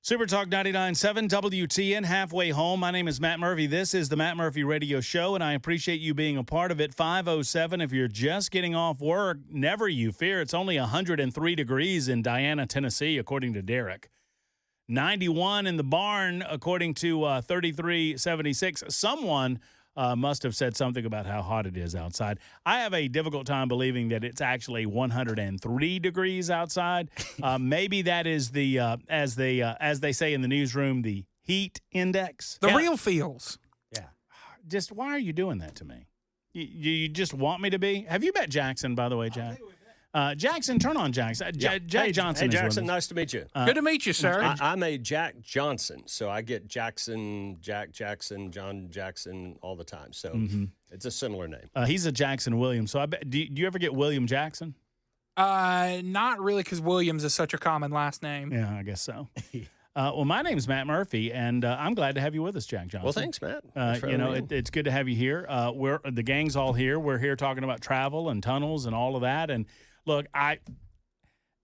Super Talk 99.7 WTN, halfway home. My name is Matt Murphy. This is the Matt Murphy Radio Show, and I appreciate you being a part of it. 5:07, if you're just getting off work, never you fear. It's only 103 degrees in Diana, Tennessee, according to Derek. 91 in the barn, according to 3376. Someone must have said something about how hot it is outside. I have a difficult time believing that it's actually 103 degrees outside. Maybe that is the, as they say in the newsroom, the heat index. The real feels. Yeah. Just why are you doing that to me? You just want me to be? Have you met Jackson, by the way, Jack? Jackson, turn on Jackson. Jack Johnson. Hey, Jackson, nice to meet you. Good to meet you, sir. I'm a Jack Johnson, so I get Jackson, Jack Jackson, John Jackson all the time. So it's a similar name. He's a Jackson Williams. So I bet, do you ever get William Jackson? Not really, because Williams is such a common last name. Yeah, I guess so. Well, my name's Matt Murphy, and I'm glad to have you with us, Jack Johnson. Well, thanks, Matt. It's good to have you here. The gang's all here. We're here talking about travel and tunnels and all of that. And look,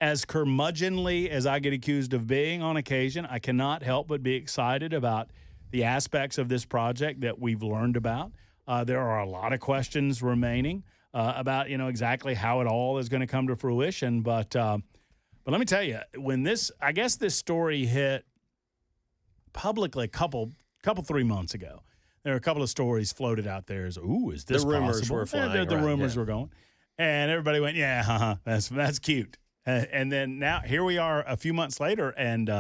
as curmudgeonly as I get accused of being on occasion, I cannot help but be excited about the aspects of this project that we've learned about. There are a lot of questions remaining about, exactly how it all is going to come to fruition. But let me tell you, when this story hit publicly a couple 3 months ago, there were a couple of stories floated out there as, is this the rumors possible? were flying the around, rumors were going. And everybody went, yeah, that's cute. And then now here we are a few months later, and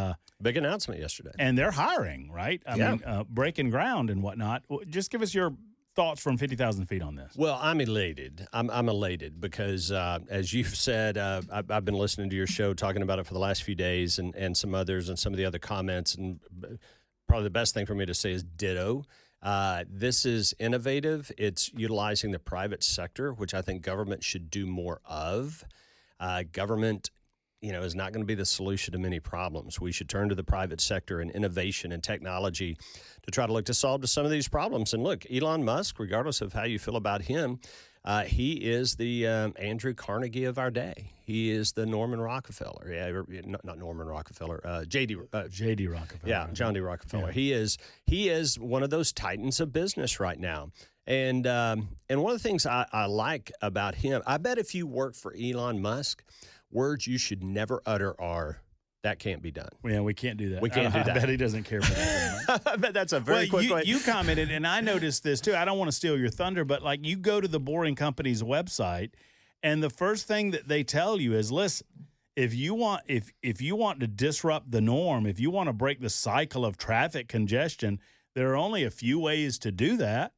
big announcement yesterday. And they're hiring, right? I mean, breaking ground and whatnot. Just give us your thoughts from 50,000 feet on this. Well, I'm elated. I'm elated because, as you've said, I've been listening to your show, talking about it for the last few days, and some others, and some of the other comments. And probably the best thing for me to say is ditto. This is innovative. It's utilizing the private sector, which I think government should do more of. Government, is not going to be the solution to many problems. We should turn to the private sector and innovation and technology to try to look to solve some of these problems. And look, Elon Musk, regardless of how you feel about him, he is the Andrew Carnegie of our day. He is the Norman Rockefeller. Yeah, not Norman Rockefeller. J.D. Rockefeller. Yeah, John D. Rockefeller. Yeah. He is one of those titans of business right now. And one of the things I like about him, I bet if you work for Elon Musk, words you should never utter are, that can't be done. Yeah, we can't do that. We can't do that. I bet he doesn't care for that. I bet that's a very quick way. You commented, and I noticed this too. I don't want to steal your thunder, but you go to the Boring Company's website, and the first thing that they tell you is, listen, if you want to disrupt the norm, if you want to break the cycle of traffic congestion, there are only a few ways to do that.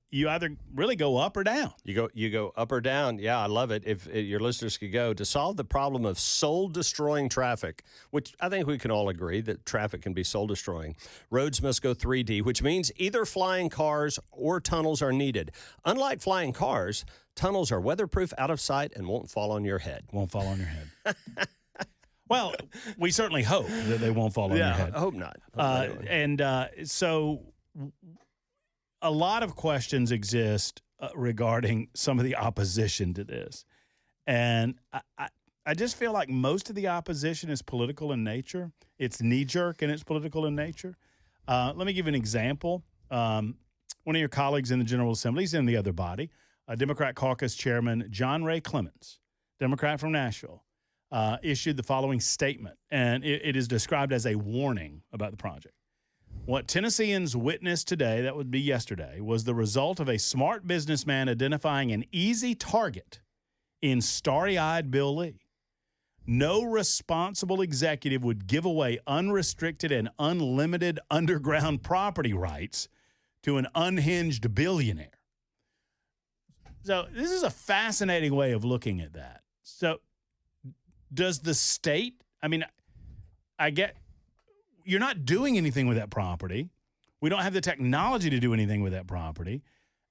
You either really go up or down. You go up or down. Yeah, I love it. If your listeners could go to solve the problem of soul-destroying traffic, which I think we can all agree that traffic can be soul-destroying. Roads must go 3D, which means either flying cars or tunnels are needed. Unlike flying cars, tunnels are weatherproof, out of sight, and won't fall on your head. Won't fall on your head. Well, we certainly hope that they won't fall on your head. I hope not. So a lot of questions exist regarding some of the opposition to this. And I just feel like most of the opposition is political in nature. It's knee-jerk and it's political in nature. Let me give you an example. One of your colleagues in the General Assembly, he's in the other body, Democrat Caucus Chairman John Ray Clements, Democrat from Nashville, issued the following statement, and it is described as a warning about the project. What Tennesseans witnessed today, that would be yesterday, was the result of a smart businessman identifying an easy target in starry-eyed Bill Lee. No responsible executive would give away unrestricted and unlimited underground property rights to an unhinged billionaire. So this is a fascinating way of looking at that. So does the state, I get, you're not doing anything with that property. We don't have the technology to do anything with that property.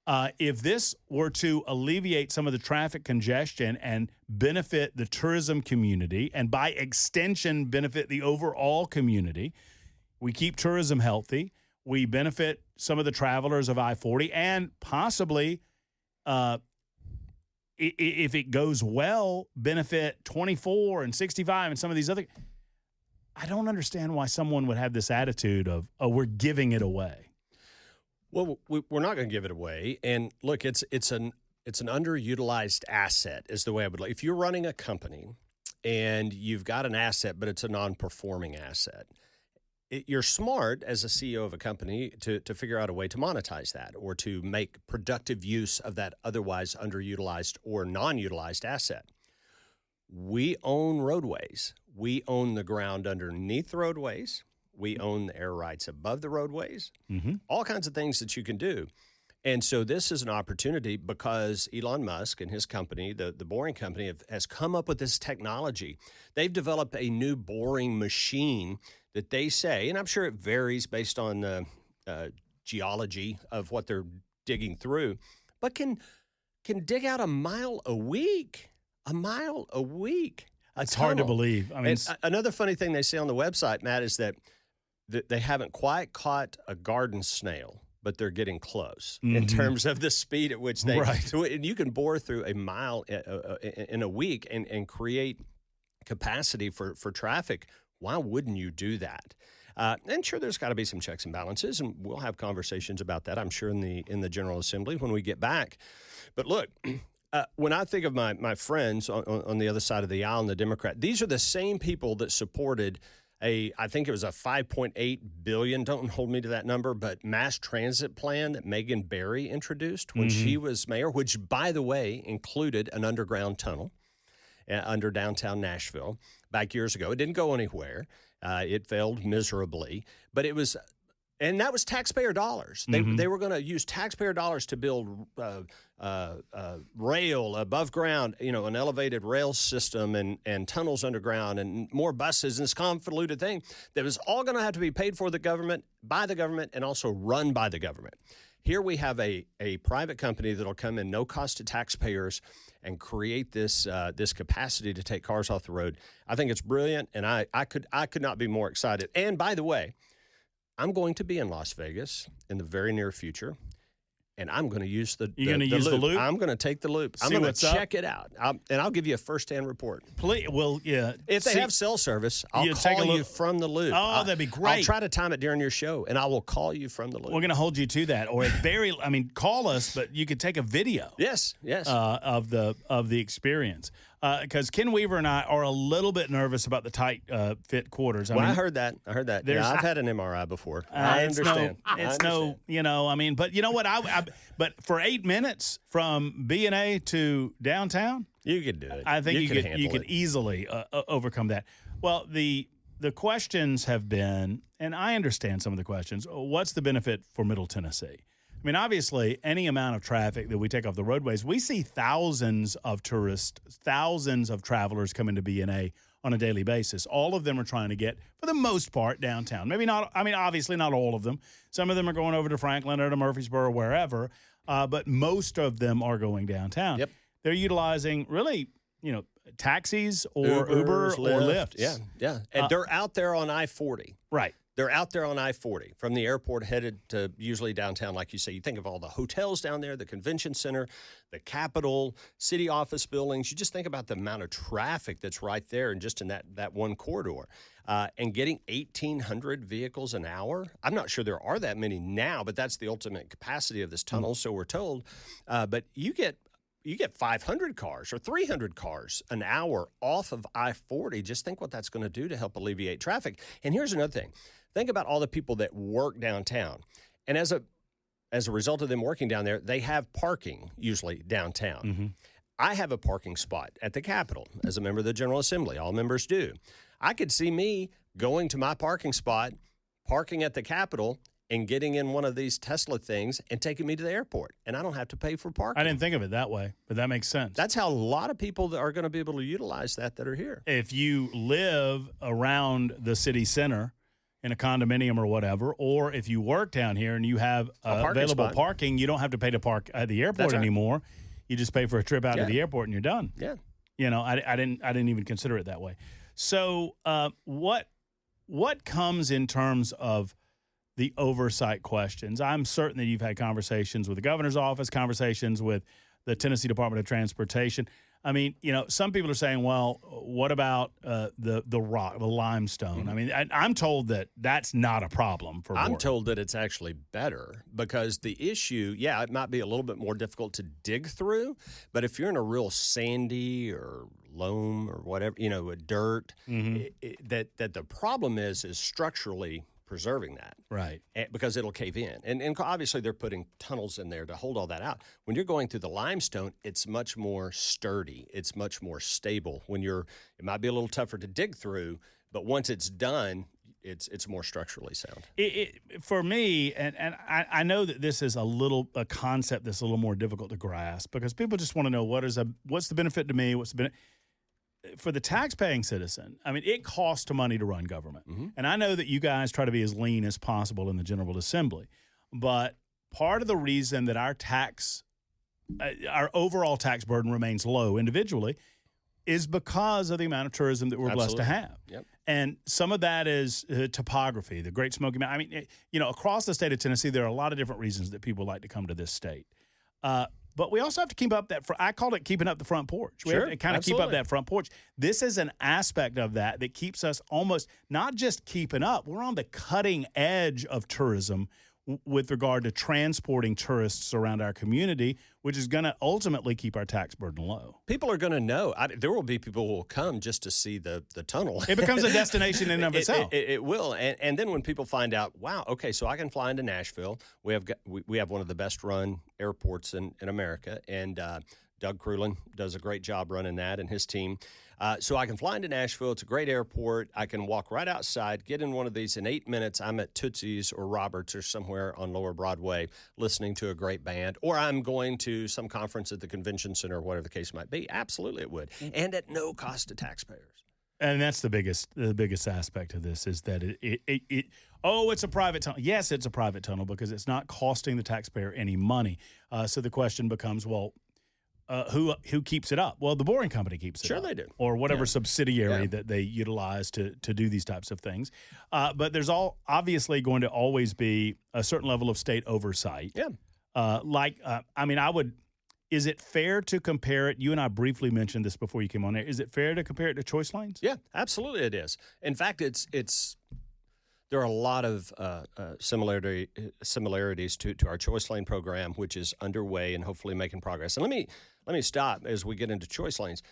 If this were to alleviate some of the traffic congestion and benefit the tourism community, and by extension benefit the overall community, we keep tourism healthy, we benefit some of the travelers of I-40, and possibly, if it goes well, benefit 24 and 65 and some of these other. I don't understand why someone would have this attitude of, oh, we're giving it away. Well, we're not going to give it away. And look, it's an underutilized asset is the way I would like. If you're running a company and you've got an asset, but it's a non-performing asset, you're smart as a CEO of a company to figure out a way to monetize that or to make productive use of that otherwise underutilized or non-utilized asset. We own roadways. We own the ground underneath the roadways. We own the air rights above the roadways, all kinds of things that you can do. And so this is an opportunity because Elon Musk and his company, the Boring Company, has come up with this technology. They've developed a new boring machine that they say, and I'm sure it varies based on the geology of what they're digging through, but can dig out a mile a week. A mile a week. It's hard to believe. I mean, another funny thing they say on the website, Matt, is that they haven't quite caught a garden snail, but they're getting close in terms of the speed at which they. Right. So you can bore through a mile in a week and create capacity for traffic. Why wouldn't you do that? And sure, there's got to be some checks and balances, and we'll have conversations about that, I'm sure, in the General Assembly when we get back. But look. When I think of my friends on the other side of the aisle and the Democrat, these are the same people that supported I think it was a $5.8 billion, don't hold me to that number, but mass transit plan that Megan Barry introduced when she was mayor, which, by the way, included an underground tunnel under downtown Nashville back years ago. It didn't go anywhere. It failed miserably, but it was... And that was taxpayer dollars. They were going to use taxpayer dollars to build rail above ground, an elevated rail system and tunnels underground and more buses and this convoluted thing that was all going to have to be paid for by the government, and also run by the government. Here we have a private company that'll come in no cost to taxpayers and create this capacity to take cars off the road. I think it's brilliant, and I could not be more excited. And by the way, I'm going to be in Las Vegas in the very near future, and I'm going to use the loop. I'm going to take the loop. I'm going to check it out, and I'll give you a first-hand report. Please, well, yeah. If they have cell service, I'll call you from the loop. Oh, that'd be great. I'll try to time it during your show, and I will call you from the loop. We're going to hold you to that, or call us, but you could take a video. Yes. Of the experience. Because Ken Weaver and I are a little bit nervous about the tight fit quarters. I heard that. Yeah, I've had an MRI before. I understand. But you know what? But for 8 minutes from B&A to downtown, you could do it. I think you could easily overcome that. Well, the questions have been, and I understand some of the questions. What's the benefit for Middle Tennessee? I mean, obviously, any amount of traffic that we take off the roadways, we see thousands of tourists, thousands of travelers come into B&A on a daily basis. All of them are trying to get, for the most part, downtown. Maybe not, obviously not all of them. Some of them are going over to Franklin or to Murfreesboro or wherever, but most of them are going downtown. Yep. They're utilizing really, taxis or Uber or Lyft. Yeah. And they're out there on I-40. Right. They're out there on I-40 from the airport headed to usually downtown, like you say. You think of all the hotels down there, the convention center, the Capitol, city office buildings. You just think about the amount of traffic that's right there and just in that one corridor. And getting 1,800 vehicles an hour. I'm not sure there are that many now, but that's the ultimate capacity of this tunnel, so we're told. But you get 500 cars or 300 cars an hour off of I-40. Just think what that's going to do to help alleviate traffic. And here's another thing. Think about all the people that work downtown. And as a result of them working down there, they have parking usually downtown. Mm-hmm. I have a parking spot at the Capitol as a member of the General Assembly. All members do. I could see me going to my parking spot, parking at the Capitol, and getting in one of these Tesla things and taking me to the airport. And I don't have to pay for parking. I didn't think of it that way, but that makes sense. That's how a lot of people that are going to be able to utilize that are here. If you live around the city center in a condominium or whatever, or if you work down here and you have available parking, you don't have to pay to park at the airport anymore. You just pay for a trip out to the airport and you're done. Yeah. I didn't even consider it that way. So what comes in terms of the oversight questions? I'm certain that you've had conversations with the governor's office, conversations with the Tennessee Department of Transportation. I mean, some people are saying, well, what about the rock, the limestone? I mean, I'm told that that's not a problem for boring. I'm told that it's actually better because the issue, it might be a little bit more difficult to dig through, but if you're in a real sandy or loam or whatever, with dirt, that the problem is structurally preserving that. Right. Because it'll cave in. And obviously they're putting tunnels in there to hold all that out. When you're going through the limestone, it's much more sturdy. It's much more stable. It might be a little tougher to dig through, but once it's done, it's more structurally sound. For me, and I know that this is a concept that's a little more difficult to grasp because people just want to know what's the benefit to me, what's the benefit. For the taxpaying citizen, I mean, it costs money to run government. And I know that you guys try to be as lean as possible in the General Assembly. But part of the reason that our overall tax burden remains low individually is because of the amount of tourism that we're blessed to have. Yep. And some of that is topography, the Great Smoky Mountains. I mean, across the state of Tennessee, there are a lot of different reasons that people like to come to this state. But we also have to keep up I call it keeping up the front porch. We have to kind of keep up that front porch. This is an aspect of that keeps us almost not just keeping up. We're on the cutting edge of tourism with regard to transporting tourists around our community, which is going to ultimately keep our tax burden low. People are going to know. There will be people who will come just to see the tunnel. It becomes a destination in and of itself. It will. And then when people find out, wow, okay, so I can fly into Nashville. We have one of the best run airports in America, and Doug Crulin does a great job running that and his team. So I can fly into Nashville. It's a great airport. I can walk right outside, get in one of these. In 8 minutes, I'm at Tootsie's or Roberts or somewhere on Lower Broadway listening to a great band. Or I'm going to some conference at the convention center or whatever the case might be. Absolutely it would. And at no cost to taxpayers. And that's the biggest aspect of this is that it's a private tunnel. Yes, it's a private tunnel because it's not costing the taxpayer any money. So the question becomes, well, who keeps it up? Well, the boring company keeps it up. Sure they do. Or whatever subsidiary that they utilize to do these types of things. But there's obviously going to always be a certain level of state oversight. Yeah. Is it fair to compare it? You and I briefly mentioned this before you came on air. Is it fair to compare it to choice lanes? Yeah, absolutely it is. In fact, there are a lot of similarities to our choice lane program, which is underway and hopefully making progress. And let me stop as we get into choice lanes.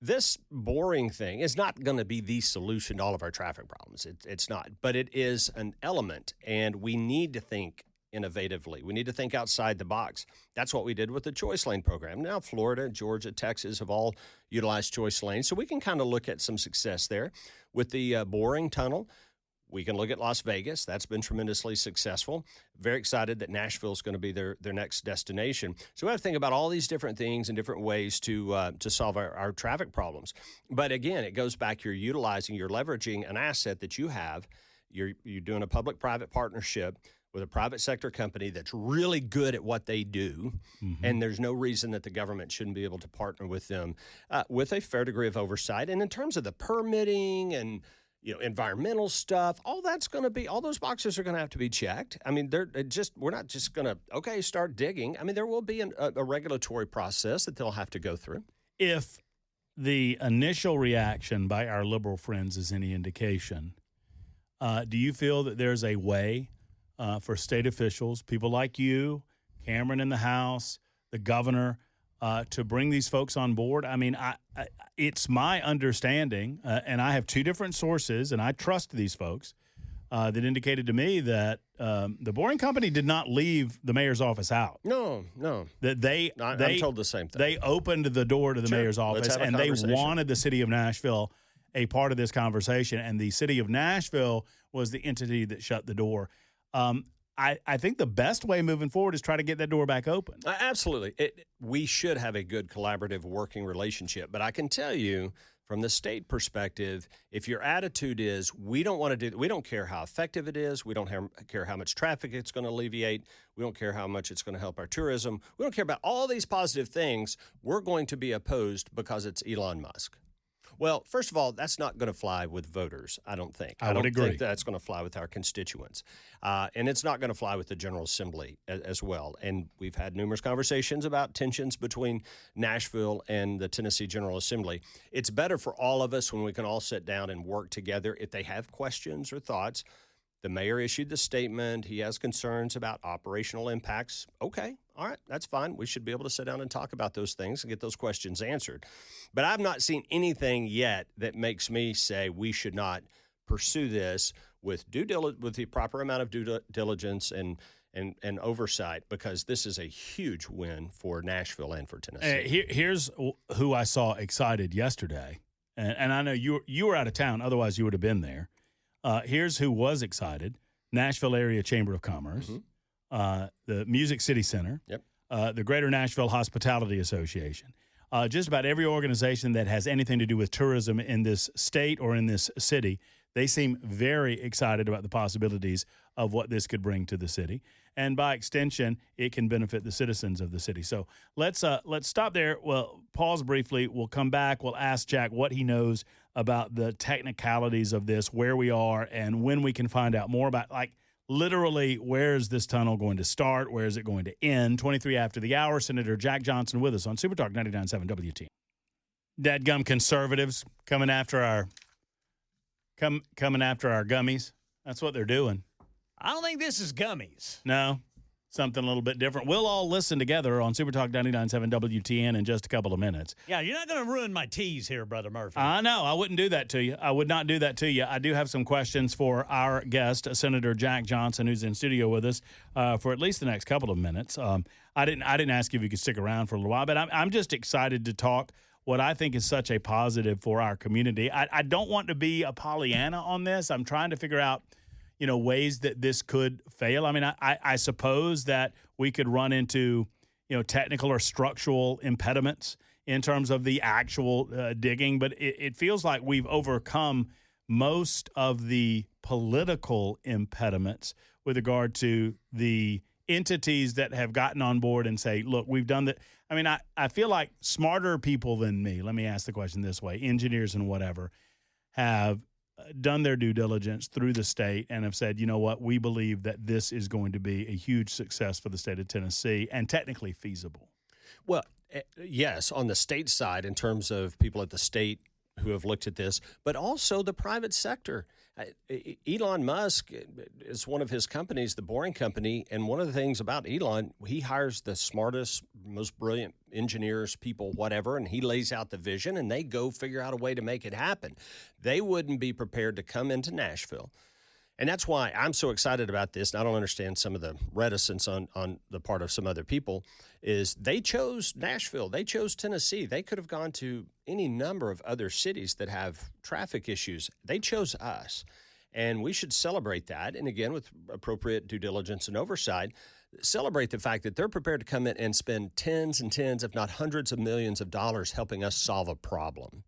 This boring thing is not going to be the solution to all of our traffic problems. It's not, but it is an element, and we need to think innovatively. We need to think outside the box. That's what we did with the choice lane program. Now, Florida, Georgia, Texas have all utilized choice lanes, so we can kind of look at some success there. With the boring tunnel, we can look at Las Vegas. That's been tremendously successful. Very excited that Nashville is going to be their next destination. So we have to think about all these different things and different ways to solve our traffic problems. But again, it goes back, you're leveraging an asset that you have. You're doing a public-private partnership with a private sector company that's really good at what they do, and there's no reason that the government shouldn't be able to partner with them with a fair degree of oversight. And in terms of the permitting and environmental stuff, all those boxes are going to have to be checked. I mean, we're not just going to, start digging. I mean, there will be a regulatory process that they'll have to go through. If the initial reaction by our liberal friends is any indication, do you feel that there's a way for state officials, people like you, Cameron in the House, the governor, to bring these folks on board? I mean, it's my understanding, and I have two different sources, and I trust these folks, that indicated to me that the boring company did not leave the mayor's office out. No. That I'm told the same thing. They opened the door to the mayor's office, and they wanted the city of Nashville a part of this conversation, and the city of Nashville was the entity that shut the door. I think the best way moving forward is try to get that door back open. Absolutely. We should have a good collaborative working relationship. But I can tell you from the state perspective, if your attitude is we don't care how effective it is, we don't care how much traffic it's going to alleviate, we don't care how much it's going to help our tourism, we don't care about all these positive things, we're going to be opposed because it's Elon Musk. Well, first of all, that's not going to fly with voters, I don't think. I would don't agree. think that's going to fly with our constituents. And it's not going to fly with the General Assembly as well. And we've had numerous conversations about tensions between Nashville and the Tennessee General Assembly. It's better for all of us when we can all sit down and work together. If they have questions or thoughts, the mayor issued the statement. He has concerns about operational impacts. Okay, all right, that's fine. We should be able to sit down and talk about those things and get those questions answered. But I've not seen anything yet that makes me say we should not pursue this with with the proper amount of due diligence and oversight, because this is a huge win for Nashville and for Tennessee. Here's who I saw excited yesterday, and I know you were out of town. Otherwise, you would have been there. Here's who was excited: Nashville Area Chamber of Commerce, the Music City Center, the Greater Nashville Hospitality Association. Just about every organization that has anything to do with tourism in this state or in this city, they seem very excited about the possibilities of what this could bring to the city. And by extension, it can benefit the citizens of the city. So let's stop there. Well, pause briefly. We'll come back. We'll ask Jack what he knows about the technicalities of this, where we are, and when we can find out more about, like, literally, where is this tunnel going to start? Where is it going to end? 23 after the hour. Senator Jack Johnson with us on Super Talk 99.7 WT. Dadgum conservatives coming after our gummies. That's what they're doing. I don't think this is gummies. No, something a little bit different. We'll all listen together on Super Talk 99.7 WTN in just a couple of minutes. Yeah, you're not going to ruin my tease here, Brother Murphy. I know. I wouldn't do that to you. I would not do that to you. I do have some questions for our guest, Senator Jack Johnson, who's in studio with us for at least the next couple of minutes. I didn't ask you if you could stick around for a little while, but I'm just excited to talk what I think is such a positive for our community. I don't want to be a Pollyanna on this. I'm trying to figure out, ways that this could fail. I mean, I suppose that we could run into, technical or structural impediments in terms of the actual digging, but it feels like we've overcome most of the political impediments with regard to the entities that have gotten on board and say, look, we've done that. I mean, I feel like smarter people than me, let me ask the question this way, engineers and whatever, have done their due diligence through the state and have said, you know what, we believe that this is going to be a huge success for the state of Tennessee and technically feasible. Well, yes, on the state side, in terms of people at the state who have looked at this, but also the private sector. Elon Musk is one of his companies, the Boring Company, and one of the things about Elon, he hires the smartest, most brilliant engineers, people, whatever, and he lays out the vision, and they go figure out a way to make it happen. They wouldn't be prepared to come into Nashville. And that's why I'm so excited about this, and I don't understand some of the reticence on the part of some other people, is they chose Nashville. They chose Tennessee. They could have gone to any number of other cities that have traffic issues. They chose us, and we should celebrate that. And again, with appropriate due diligence and oversight, celebrate the fact that they're prepared to come in and spend tens and tens, if not hundreds of millions of dollars helping us solve a problem.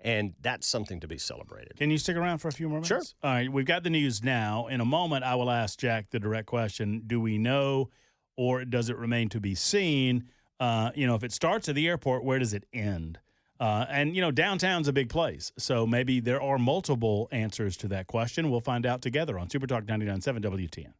And that's something to be celebrated. Can you stick around for a few more minutes? Sure. All right, we've got the news now. In a moment, I will ask Jack the direct question, do we know or does it remain to be seen? If it starts at the airport, where does it end? And downtown's a big place. So maybe there are multiple answers to that question. We'll find out together on Super Talk 99.7 WTN.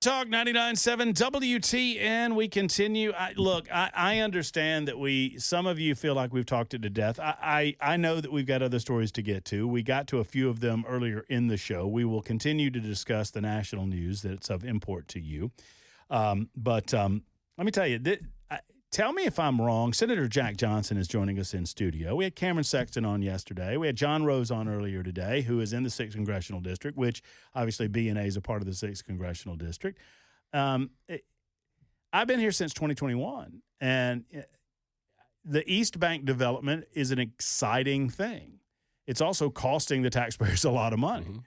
Talk 99.7 WTN. We continue. I understand that some of you feel like we've talked it to death. I know that we've got other stories to get to. We got to a few of them earlier in the show. We will continue to discuss the national news that's of import to you. But let me tell you, tell me if I'm wrong. Senator Jack Johnson is joining us in studio. We had Cameron Sexton on yesterday. We had John Rose on earlier today, who is in the 6th Congressional District, which obviously B&A is a part of the 6th Congressional District. I've been here since 2021, and the East Bank development is an exciting thing. It's also costing the taxpayers a lot of money.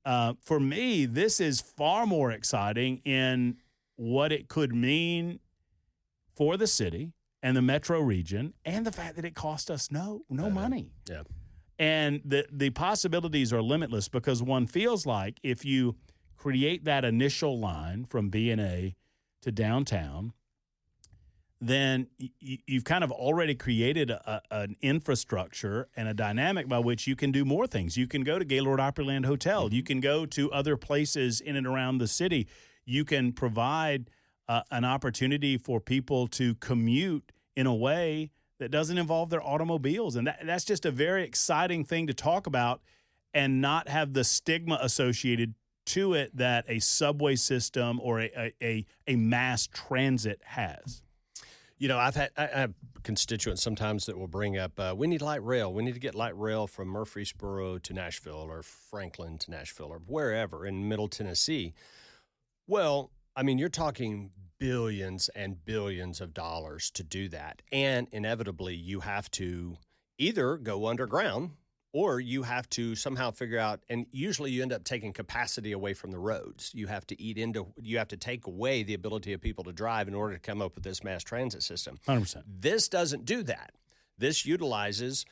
Mm-hmm. For me, this is far more exciting in what it could mean for the city and the metro region, and the fact that it cost us no money. Yeah. And the possibilities are limitless, because one feels like if you create that initial line from B&A to downtown, then you've kind of already created an infrastructure and a dynamic by which you can do more things. You can go to Gaylord Opryland Hotel. Mm-hmm. You can go to other places in and around the city. You can provide an opportunity for people to commute in a way that doesn't involve their automobiles. And that's just a very exciting thing to talk about and not have the stigma associated to it that a subway system or a mass transit has. You know, I have constituents sometimes that will bring up, we need light rail. We need to get light rail from Murfreesboro to Nashville or Franklin to Nashville or wherever in Middle Tennessee. Well, I mean, you're talking billions and billions of dollars to do that. And inevitably, you have to either go underground or you have to somehow figure out, and usually you end up taking capacity away from the roads. You have to take away the ability of people to drive in order to come up with this mass transit system. 100%. This doesn't do that. This utilizes,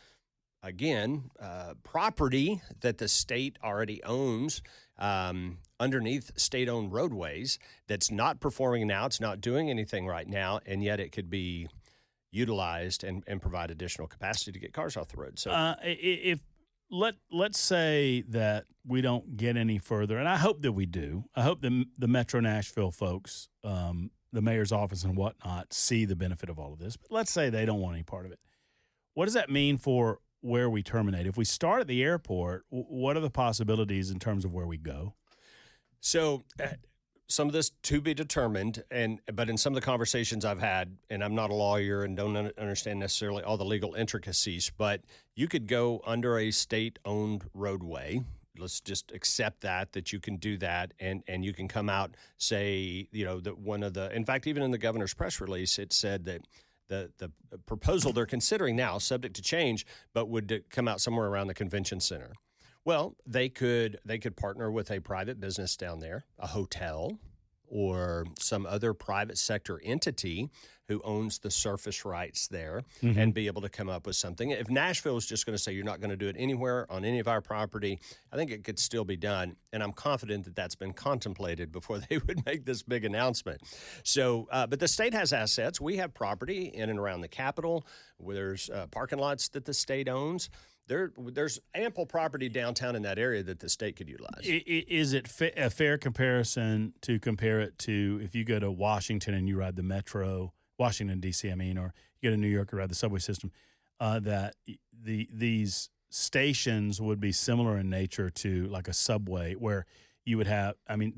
again, property that the state already owns underneath state-owned roadways that's not performing now. It's not doing anything right now, and yet it could be utilized and provide additional capacity to get cars off the road. So, let's say that we don't get any further, and I hope that we do. I hope the Metro Nashville folks, the mayor's office and whatnot, see the benefit of all of this. But let's say they don't want any part of it. What does that mean for where we terminate? If we start at the airport, what are the possibilities in terms of where we go? So some of this to be determined, but in some of the conversations I've had, and I'm not a lawyer and don't understand necessarily all the legal intricacies, but you could go under a state-owned roadway. Let's just accept that you can do that, and you can come out, say, you know, that one of the, in fact, even in the governor's press release, it said that the proposal they're considering now, subject to change, but would come out somewhere around the convention center. Well, they could partner with a private business down there, a hotel, or some other private sector entity who owns the surface rights there, and be able to come up with something. If Nashville is just going to say you're not going to do it anywhere on any of our property, I think it could still be done, and I'm confident that that's been contemplated before they would make this big announcement. So, but the state has assets. We have property in and around the Capitol, where there's parking lots that the state owns. There's ample property downtown in that area that the state could utilize. Is it a fair comparison to compare it to if you go to Washington and you ride the metro, Washington, D.C., I mean, or you go to New York and ride the subway system, that these stations would be similar in nature to like a subway where you would have, I mean,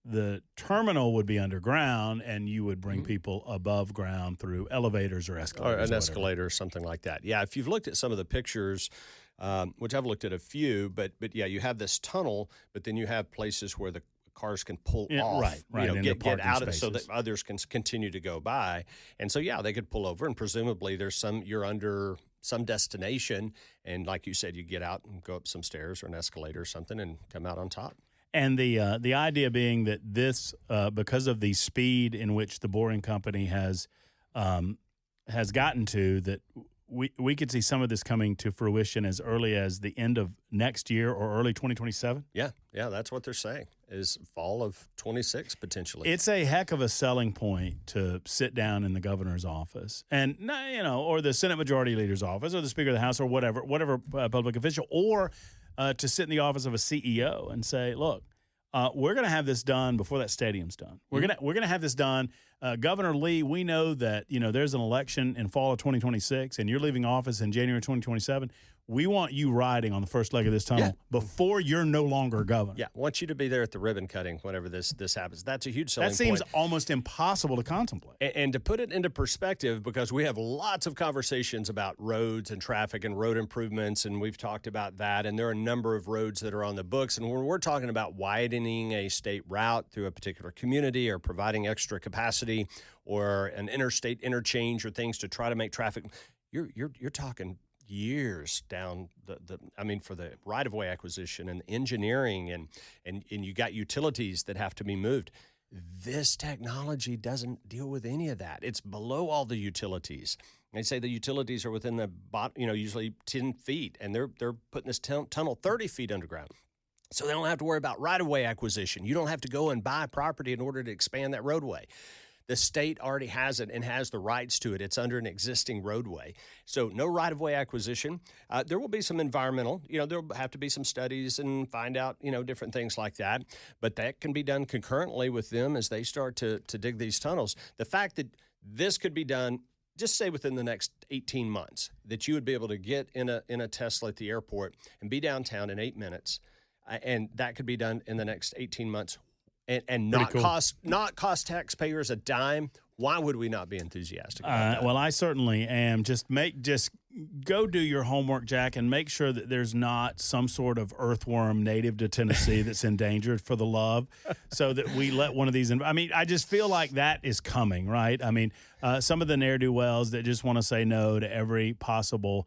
the terminal would be underground, and you would bring people above ground through elevators or escalators. Or an escalator or something like that. Yeah, if you've looked at some of the pictures, which I've looked at a few, but yeah, you have this tunnel, but then you have places where the cars can pull off, right, you know, get out of it spaces, so that others can continue to go by. And so, yeah, they could pull over, and presumably you're under some destination, and like you said, you get out and go up some stairs or an escalator or something and come out on top. And the idea being that this, because of the speed in which the Boring Company has gotten to, that we could see some of this coming to fruition as early as the end of next year or early 2027. Yeah, that's what they're saying, is fall of 26 potentially. It's a heck of a selling point to sit down in the governor's office and, you know, or the Senate Majority Leader's office or the Speaker of the House or whatever public official, or to sit in the office of a CEO and say, look, we're going to have this done before that stadium's done. We're going to have this done. Governor Lee, we know that, you know, there's an election in fall of 2026 and you're leaving office in January 2027. We want you riding on the first leg of this tunnel before you're no longer governor. Yeah, want you to be there at the ribbon cutting whenever this happens. That's a huge selling point. That seems almost impossible to contemplate. And to put it into perspective, because we have lots of conversations about roads and traffic and road improvements, and we've talked about that, and there are a number of roads that are on the books, and when we're talking about widening a state route through a particular community or providing extra capacity or an interstate interchange or things to try to make traffic, you're talking years down for the right-of-way acquisition and engineering and you got utilities that have to be moved. This technology doesn't deal with any of that. It's below all the utilities. They say the utilities are within the usually 10 feet, and they're putting this tunnel 30 feet underground. So they don't have to worry about right-of-way acquisition. You don't have to go and buy property in order to expand that roadway. The state already has it and has the rights to it. It's under an existing roadway. So no right-of-way acquisition. There will be some environmental, there'll have to be some studies and find out, different things like that. But that can be done concurrently with them as they start to dig these tunnels. The fact that this could be done, just say within the next 18 months, that you would be able to get in a Tesla at the airport and be downtown in 8 minutes, and that could be done in the next 18 months, and not cool. cost taxpayers a dime. Why would we not be enthusiastic about that? Well, I certainly am. Just go do your homework, Jack, and make sure that there's not some sort of earthworm native to Tennessee that's endangered, for the love, so that we let one of these. I just feel like that is coming, right? Some of the ne'er-do-wells that just want to say no to every possible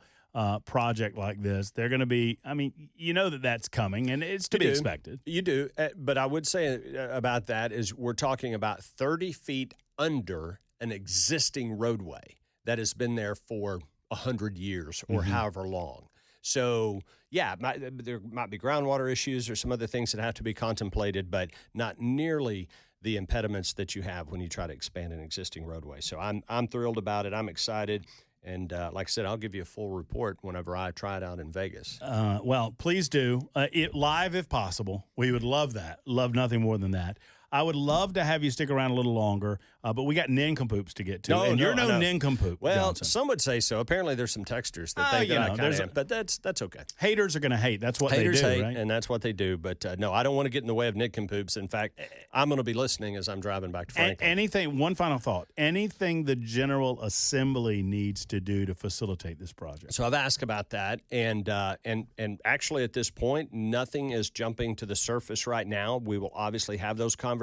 project like this, they're going to be, that's coming, and it's to be expected. You do. But I would say about that is we're talking about 30 feet under an existing roadway that has been there for 100 years or however long. So, yeah, there might be groundwater issues or some other things that have to be contemplated, but not nearly the impediments that you have when you try to expand an existing roadway. So I'm thrilled about it. I'm excited. And like I said, I'll give you a full report whenever I try it out in Vegas. Well, please do. Live if possible. We would love that. Love nothing more than that. I would love to have you stick around a little longer, but we got nincompoops to get to. You're no nincompoop, Well, Johnson. Some would say so. Apparently there's some texters that think that I kind of am, but that's okay. Haters are going to hate. That's what Haters they do, hate, right? and that's what they do. But no, I don't want to get in the way of nincompoops. In fact, I'm going to be listening as I'm driving back to Franklin. One final thought. Anything the General Assembly needs to do to facilitate this project? So I've asked about that, and actually at this point, nothing is jumping to the surface right now. We will obviously have those conversations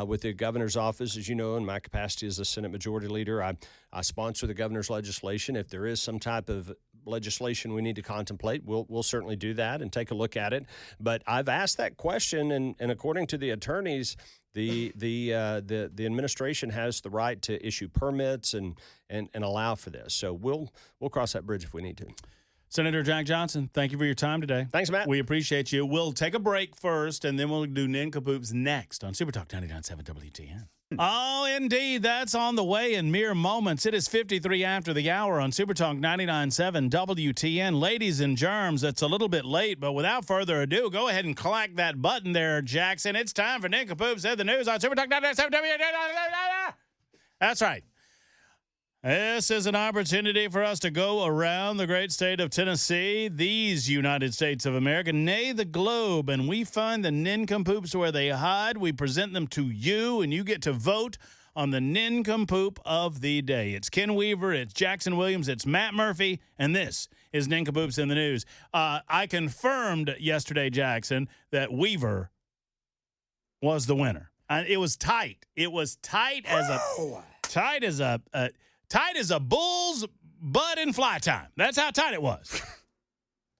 with the governor's office. As you know, in my capacity as the Senate Majority Leader, I sponsor the governor's legislation. If there is some type of legislation we need to contemplate, we'll certainly do that and take a look at it. But I've asked that question, and according to the attorneys, the administration has the right to issue permits and allow for this. So we'll cross that bridge if we need to. Senator Jack Johnson, thank you for your time today. Thanks, Matt. We appreciate you. We'll take a break first, and then we'll do Nincompoops next on Super Talk 99.7 WTN. Oh, indeed. That's on the way in mere moments. It is 53 after the hour on Super Talk 99.7 WTN. Ladies and germs, it's a little bit late, but without further ado, go ahead and clack that button there, Jackson. It's time for Nincompoops in the news on Super Talk 99.7 WTN. That's right. This is an opportunity for us to go around the great state of Tennessee, these United States of America, nay, the globe, and we find the nincompoops where they hide. We present them to you, and you get to vote on the nincompoop of the day. It's Ken Weaver, it's Jackson Williams, it's Matt Murphy, and this is Nincompoops in the News. I confirmed yesterday, Jackson, that Weaver was the winner. It was tight. It was tight as a bull's butt in fly time. That's how tight it was.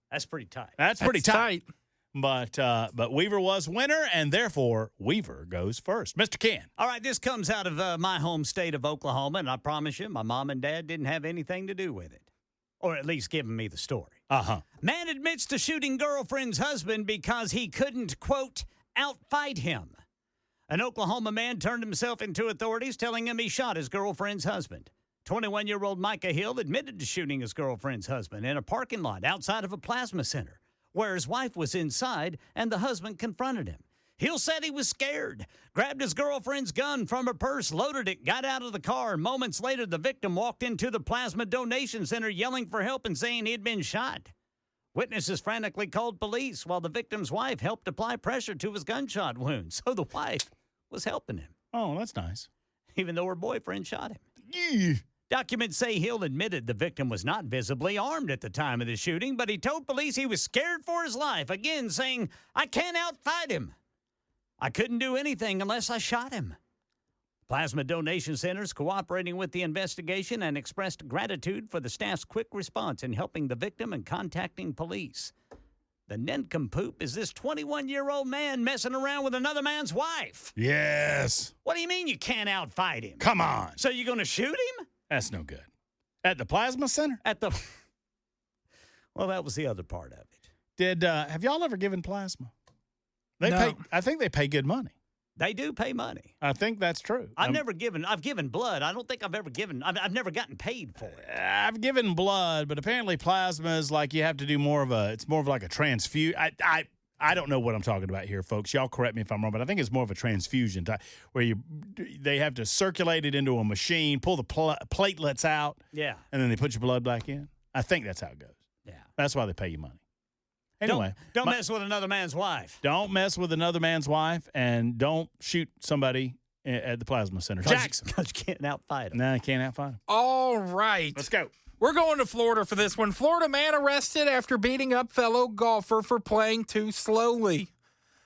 That's pretty tight. That's pretty tight. But Weaver was winner, and therefore Weaver goes first. Mr. Ken. All right, this comes out of my home state of Oklahoma, and I promise you, my mom and dad didn't have anything to do with it, or at least giving me the story. Man admits to shooting girlfriend's husband because he couldn't, quote, outfight him. An Oklahoma man turned himself into authorities, telling him he shot his girlfriend's husband. 21-year-old Micah Hill admitted to shooting his girlfriend's husband in a parking lot outside of a plasma center, where his wife was inside and the husband confronted him. Hill said he was scared, grabbed his girlfriend's gun from her purse, loaded it, got out of the car. Moments later, the victim walked into the plasma donation center yelling for help and saying he had been shot. Witnesses frantically called police while the victim's wife helped apply pressure to his gunshot wound. So the wife was helping him. Oh, that's nice. Even though her boyfriend shot him. Yeah. Documents say Hill admitted the victim was not visibly armed at the time of the shooting, but he told police he was scared for his life, again saying, "I can't outfight him. I couldn't do anything unless I shot him." Plasma donation centers cooperating with the investigation and expressed gratitude for the staff's quick response in helping the victim and contacting police. The nincompoop is this 21-year-old man messing around with another man's wife. Yes. What do you mean you can't outfight him? Come on. So you're going to shoot him? That's no good. At the plasma center? Well, that was the other part of it. Have y'all ever given plasma? No. I think they pay good money. They do pay money. I think that's true. I've given blood. I don't think I've ever given, I've never gotten paid for it. I've given blood, but apparently plasma is like you have to do it's more of like a transfusion. I don't know what I'm talking about here, folks. Y'all correct me if I'm wrong, but I think it's more of a transfusion type where they have to circulate it into a machine, pull the platelets out, yeah, and then they put your blood back in. I think that's how it goes. Yeah. That's why they pay you money. Anyway. Don't mess with another man's wife. Don't mess with another man's wife, and don't shoot somebody at the plasma center. Jackson. Because you can't outfight him. No, you can't outfight him. All right. Let's go. We're going to Florida for this one. Florida man arrested after beating up fellow golfer for playing too slowly.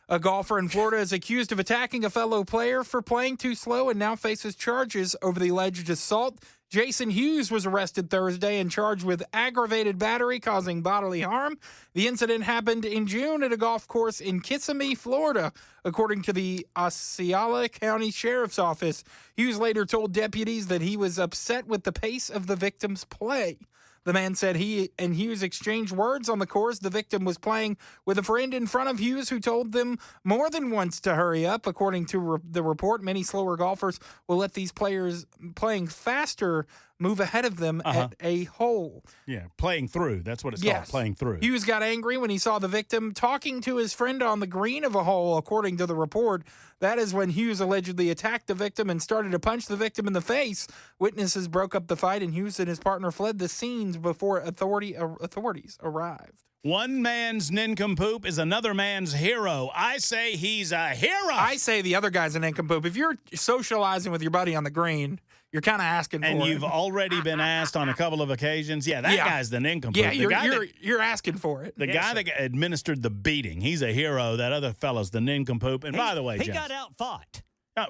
A golfer in Florida is accused of attacking a fellow player for playing too slow and now faces charges over the alleged assault. Jason Hughes was arrested Thursday and charged with aggravated battery causing bodily harm. The incident happened in June at a golf course in Kissimmee, Florida, according to the Osceola County Sheriff's Office. Hughes later told deputies that he was upset with the pace of the victim's play. The man said he and Hughes exchanged words on the course. The victim was playing with a friend in front of Hughes who told them more than once to hurry up. According to the report, many slower golfers will let these players playing faster move ahead of them at a hole. Yeah, playing through. That's what it's called, playing through. Hughes got angry when he saw the victim talking to his friend on the green of a hole, according to the report. That is when Hughes allegedly attacked the victim and started to punch the victim in the face. Witnesses broke up the fight, and Hughes and his partner fled the scenes before authorities arrived. One man's nincompoop is another man's hero. I say he's a hero. I say the other guy's a nincompoop. If you're socializing with your buddy on the green, you're kind of asking for it. And you've already been asked on a couple of occasions. Yeah, that guy's the nincompoop. Yeah, you're asking for it. The guy that administered the beating, he's a hero. That other fellow's the nincompoop. And by the way, he Jackson, got out-fought.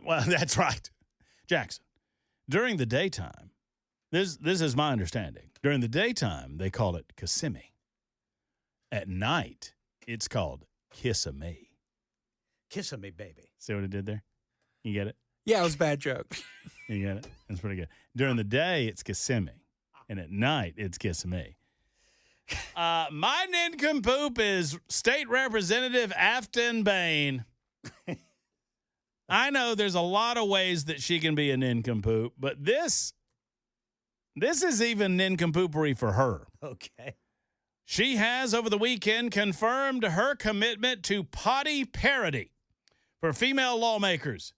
Well, that's right. Jackson, during the daytime, this is my understanding. During the daytime, they call it Kissimmee. At night, it's called Kissimmee. Kissimmee, baby. See what I did there? You get it? Yeah, it was a bad joke. You get it? That's pretty good. During the day, it's Kissimmee. And at night, it's Kissimmee. My nincompoop is State Representative Afton Bain. I know there's a lot of ways that she can be a nincompoop, but this is even nincompoopery for her. Okay. She has, over the weekend, confirmed her commitment to potty parity for female lawmakers.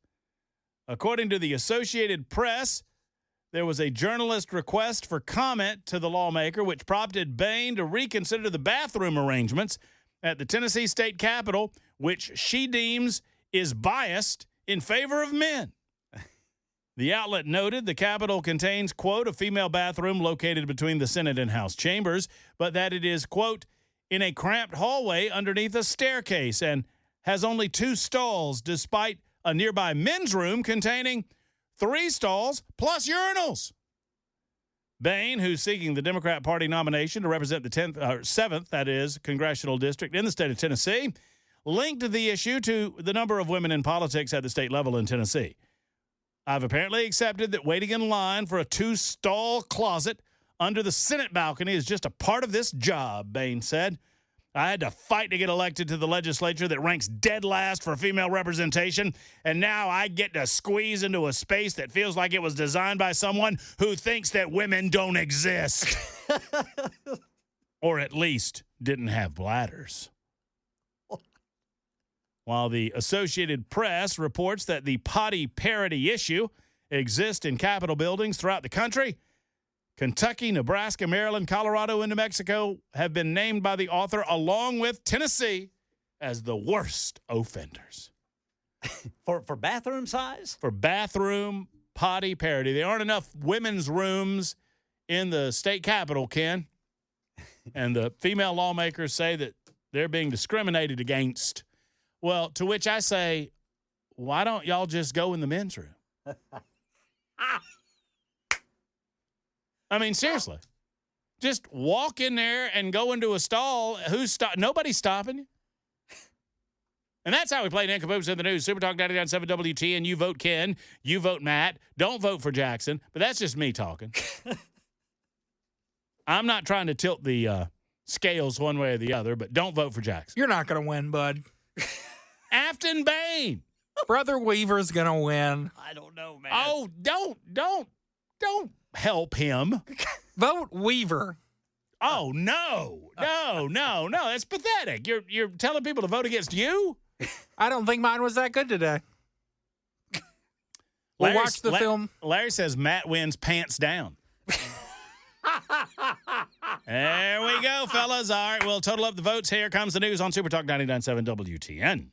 According to the Associated Press, there was a journalist request for comment to the lawmaker, which prompted Bain to reconsider the bathroom arrangements at the Tennessee State Capitol, which she deems is biased in favor of men. The outlet noted the Capitol contains, quote, a female bathroom located between the Senate and House chambers, but that it is, quote, in a cramped hallway underneath a staircase and has only 2 stalls, despite a nearby men's room containing 3 stalls plus urinals. Bain, who's seeking the Democrat Party nomination to represent the 7th, that is, congressional district in the state of Tennessee, linked the issue to the number of women in politics at the state level in Tennessee. I've apparently accepted that waiting in line for a 2-stall closet under the Senate balcony is just a part of this job, Bain said. I had to fight to get elected to the legislature that ranks dead last for female representation, and now I get to squeeze into a space that feels like it was designed by someone who thinks that women don't exist. Or at least didn't have bladders. While the Associated Press reports that the potty parity issue exists in Capitol buildings throughout the country, Kentucky, Nebraska, Maryland, Colorado, and New Mexico have been named by the author, along with Tennessee, as the worst offenders. For bathroom size? For bathroom potty parity. There aren't enough women's rooms in the state capitol, Ken. And the female lawmakers say that they're being discriminated against. Well, to which I say, why don't y'all just go in the men's room? I mean, seriously. Just walk in there and go into a stall. Nobody's stopping you. And that's how we play Nincompoops in the News. Super Talk 99.7 WTN. You vote Ken. You vote Matt. Don't vote for Jackson. But that's just me talking. I'm not trying to tilt the scales one way or the other, but don't vote for Jackson. You're not going to win, bud. Afton Bain. Brother Weaver's going to win. I don't know, man. Oh, don't help him. Vote Weaver. Oh, no. That's pathetic. You're telling people to vote against you? I don't think mine was that good today. We'll watch the film. Larry says Matt wins pants down. There we go, fellas. All right, we'll total up the votes. Here comes the news on Super Talk 99.7 WTN.